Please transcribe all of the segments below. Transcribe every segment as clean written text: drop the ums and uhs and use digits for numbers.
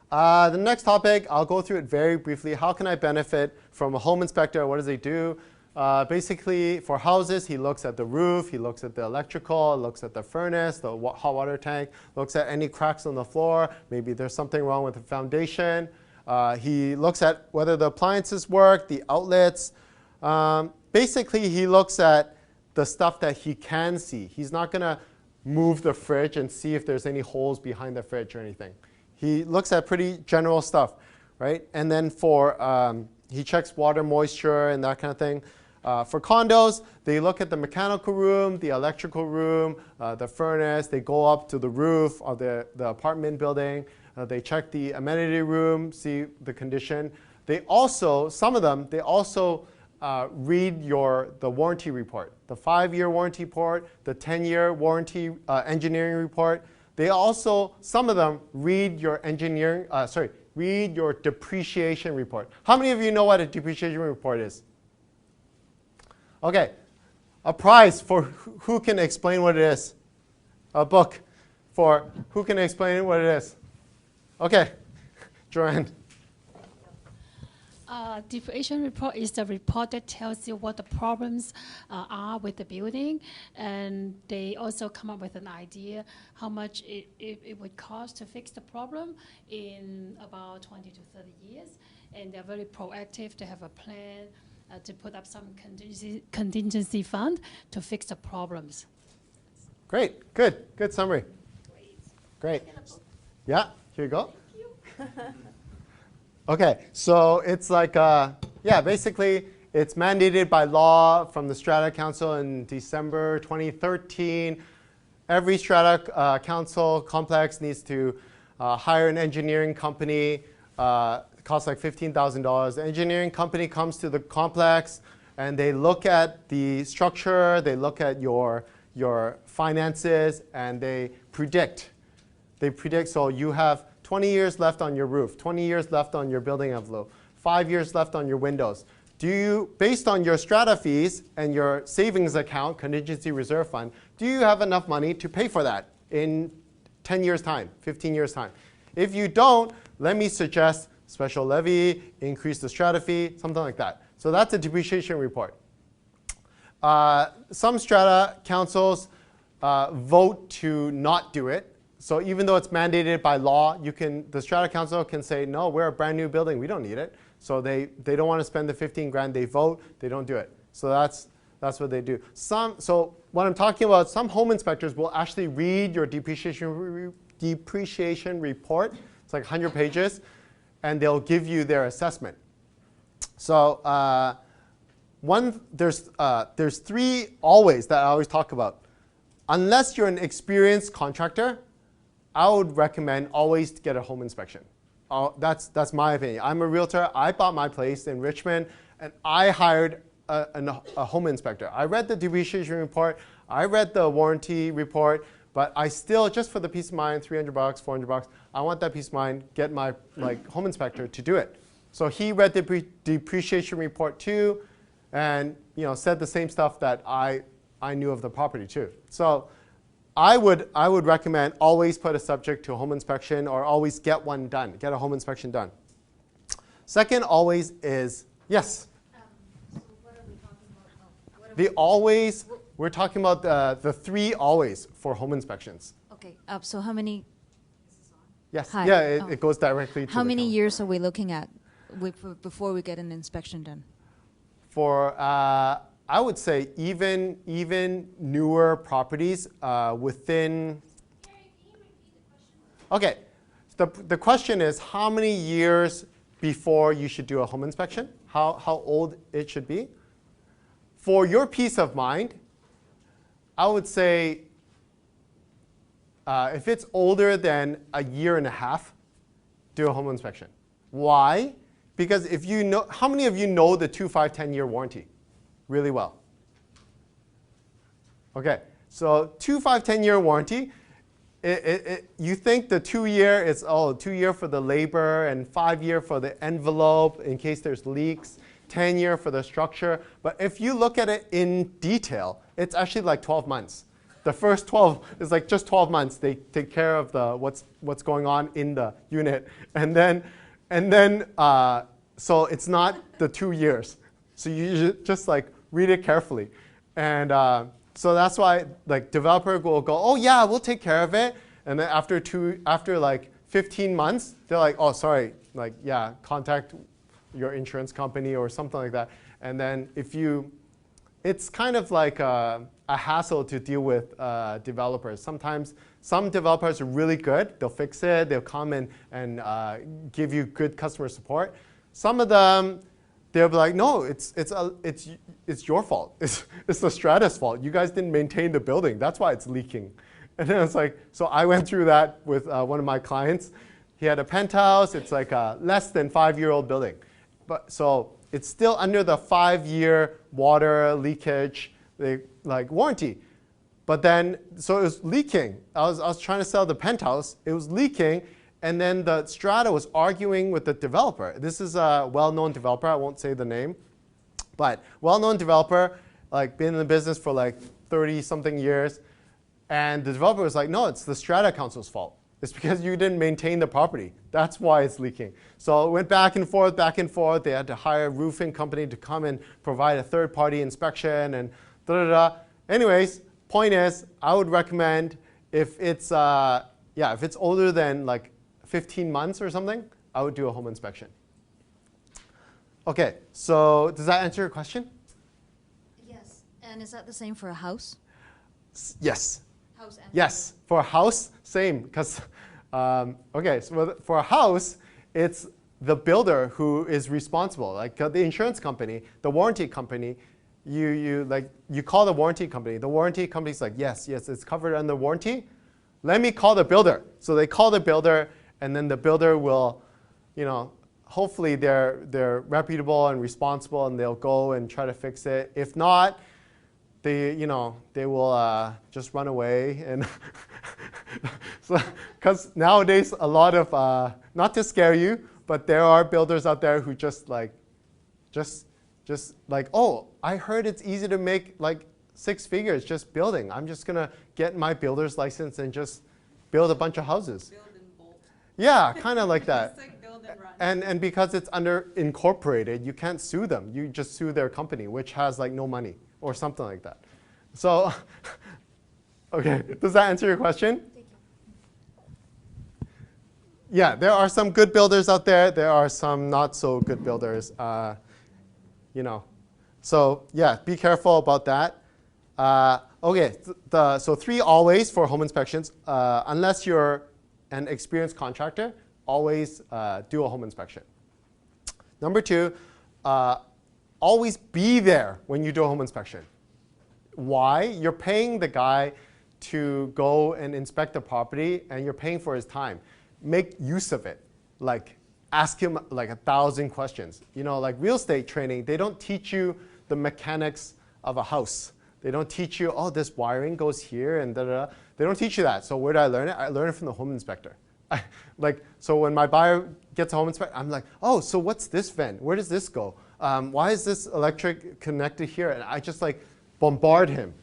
The next topic, I'll go through it very briefly. How can I benefit from a home inspector? What does he do? Basically, for houses, he looks at the roof, he looks at the electrical, looks at the furnace, the hot water tank, looks at any cracks on the floor. Maybe there's something wrong with the foundation. He looks at whether the appliances work, the outlets. Basically, he looks at the stuff that he can see. He's not going to move the fridge and see if there's any holes behind the fridge or anything. He looks at pretty general stuff, right? And then he checks water moisture and that kind of thing. For condos, they look at the mechanical room, the electrical room, the furnace. They go up to the roof of the apartment building. They check the amenity room, see the condition. They also, some of them, they also read the warranty report, the 5-year warranty report, the 10-year warranty engineering report. They also, some of them, read your read your depreciation report. How many of you know what a depreciation report is? Okay, a prize for who can explain what it is. A book for who can explain what it is. Okay, Joanne. Depreciation report is the report that tells you what the problems are with the building, and they also come up with an idea how much it would cost to fix the problem in about 20 to 30 years. And they're very proactive. They have a plan to put up some contingency fund to fix the problems. Great, good summary. Great. Yeah, here you go. Thank you. Okay, so it's like, basically it's mandated by law from the Strata Council in December 2013. Every Strata Council complex needs to hire an engineering company. It costs like $15,000. The engineering company comes to the complex and they look at the structure, they look at your finances, and they predict. So you have 20 years left on your roof, 20 years left on your building envelope, 5 years left on your windows. Do you, based on your strata fees and your savings account, contingency reserve fund, do you have enough money to pay for that in 10 years' time, 15 years' time? If you don't, let me suggest special levy, increase the strata fee, something like that. So that's a depreciation report. Some strata councils vote to not do it. So even though it's mandated by law, the Strata Council can say, no, we're a brand new building, we don't need it. So they don't want to spend the 15 grand, they vote, they don't do it. So that's what they do. So what I'm talking about, some home inspectors will actually read your depreciation report. It's like 100 pages, and they'll give you their assessment. So there's 3 always that I always talk about. Unless you're an experienced contractor, I would recommend always to get a home inspection. That's my opinion. I'm a realtor. I bought my place in Richmond, and I hired a home inspector. I read the depreciation report. I read the warranty report. But I still, just for the peace of mind, $300, $400, I want that peace of mind, get my home inspector to do it. So he read the depreciation report too, and said the same stuff that I knew of the property too. So I would recommend always put a subject to a home inspection, or always get one done, get a home inspection done. Second always is, yes? So what are we talking about now? The always, we're talking about the 3 always for home inspections. Okay, so how many? Yes, Hi. yeah, it goes directly to How the many council. years are we looking at before we get an inspection done? For I would say even newer properties within. Okay, the question is how many years before you should do a home inspection? How old it should be? For your peace of mind, I would say if it's older than a year and a half, do a home inspection. Why? Because if you know, how many of you know the 2, 5, 10-year warranty really well? Okay, so 2, 5, 10-year warranty. You think the 2-year is 2-year for the labor and 5-year for the envelope in case there's leaks, 10-year for the structure. But if you look at it in detail, it's actually like 12 months. the first 12 is like just 12 months. They take care of the what's going on in the unit, and then so it's not the 2 years. So you just like read it carefully, and so that's why like developer will go, oh yeah, we'll take care of it, and then after like 15 months, they're like, oh sorry, like yeah, contact your insurance company or something like that. And then it's kind of like a hassle to deal with developers. Sometimes some developers are really good. They'll fix it. They'll come and give you good customer support. Some of them, they'll be like, no, it's your fault. It's the strata's fault. You guys didn't maintain the building. That's why it's leaking. And then it's like, so I went through that with one of my clients. He had a penthouse. It's like a less than 5-year-old building. But so it's still under the 5-year water leakage like warranty. But then, so it was leaking. I was trying to sell the penthouse. It was leaking. And then the strata was arguing with the developer. This is a well-known developer. I won't say the name. But well-known developer, like been in the business for like 30-something years. And the developer was like, no, it's the strata counsel's fault. It's because you didn't maintain the property. That's why it's leaking. So it went back and forth, back and forth. They had to hire a roofing company to come and provide a third-party inspection and da-da-da. Anyways, point is, I would recommend if it's older than like 15 months or something, I would do a home inspection. Okay, so does that answer your question? Yes. And is that the same for a house? Yes. House and yes, for a house, same. Because okay, so for a house, it's the builder who is responsible. Like the insurance company, the warranty company, you call the warranty company. The warranty company's like, yes, it's covered under warranty. Let me call the builder. So they call the builder, and then the builder will, hopefully they're reputable and responsible, and they'll go and try to fix it. If not, they will just run away. And so, because nowadays a lot of, not to scare you, but there are builders out there who just like, oh, I heard it's easy to make like 6 figures just building. I'm just gonna get my builder's license and just build a bunch of houses. Build and bolt. Yeah, kind of like that. Just like build and run. And because it's under incorporated, you can't sue them. You just sue their company, which has like no money or something like that. So, okay, does that answer your question? Thank you. Yeah, there are some good builders out there. There are some not so good builders. So yeah, be careful about that. Okay, so 3 always for home inspections. Unless you're an experienced contractor, always do a home inspection. Number 2, always be there when you do a home inspection. Why? You're paying the guy to go and inspect the property, and you're paying for his time. Make use of it. Like, ask him like 1,000 questions. Like real estate training, they don't teach you the mechanics of a house. They don't teach you, oh, this wiring goes here and da-da-da. They don't teach you that. So where did I learn it? I learned it from the home inspector. So when my buyer gets a home inspection, I'm like, oh, so what's this vent? Where does this go? Why is this electric connected here? And I just like bombard him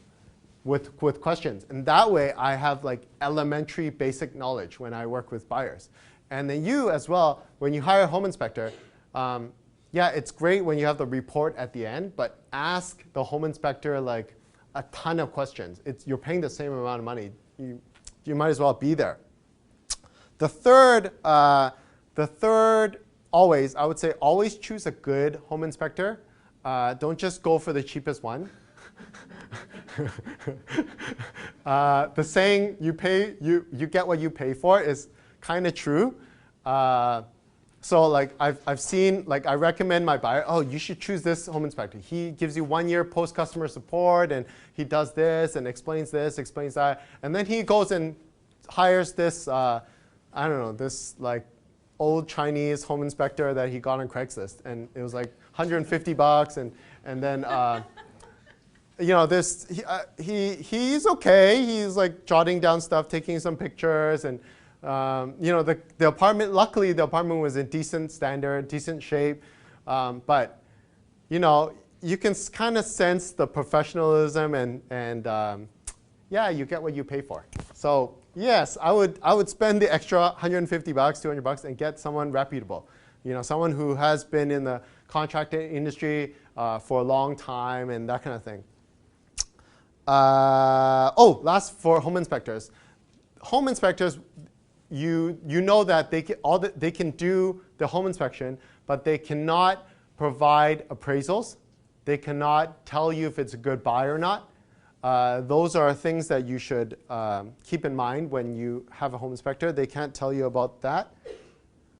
with questions. And that way I have like elementary basic knowledge when I work with buyers. And then you as well, when you hire a home inspector, yeah, it's great when you have the report at the end, but ask the home inspector like a ton of questions. You're paying the same amount of money. You might as well be there. The third, always, I would say always choose a good home inspector. Don't just go for the cheapest one. The saying you get what you pay for is kind of true. So like I've seen, like I recommend my buyer, oh, you should choose this home inspector. He gives you 1 year post-customer support, and he does this and explains this, explains that. And then he goes and hires this, I don't know, this like old Chinese home inspector that he got on Craigslist. And it was like $150. And then, he's okay. He's like jotting down stuff, taking some pictures, and the apartment, luckily the apartment was in decent standard, decent shape, but you can kind of sense the professionalism and yeah, you get what you pay for. So yes, I would spend the extra $150, $200 and get someone reputable. Someone who has been in the contracting industry for a long time and that kind of thing. Last for home inspectors. Home inspectors, you know that they can do the home inspection, but they cannot provide appraisals. They cannot tell you if it's a good buy or not. Those are things that you should keep in mind when you have a home inspector. They can't tell you about that.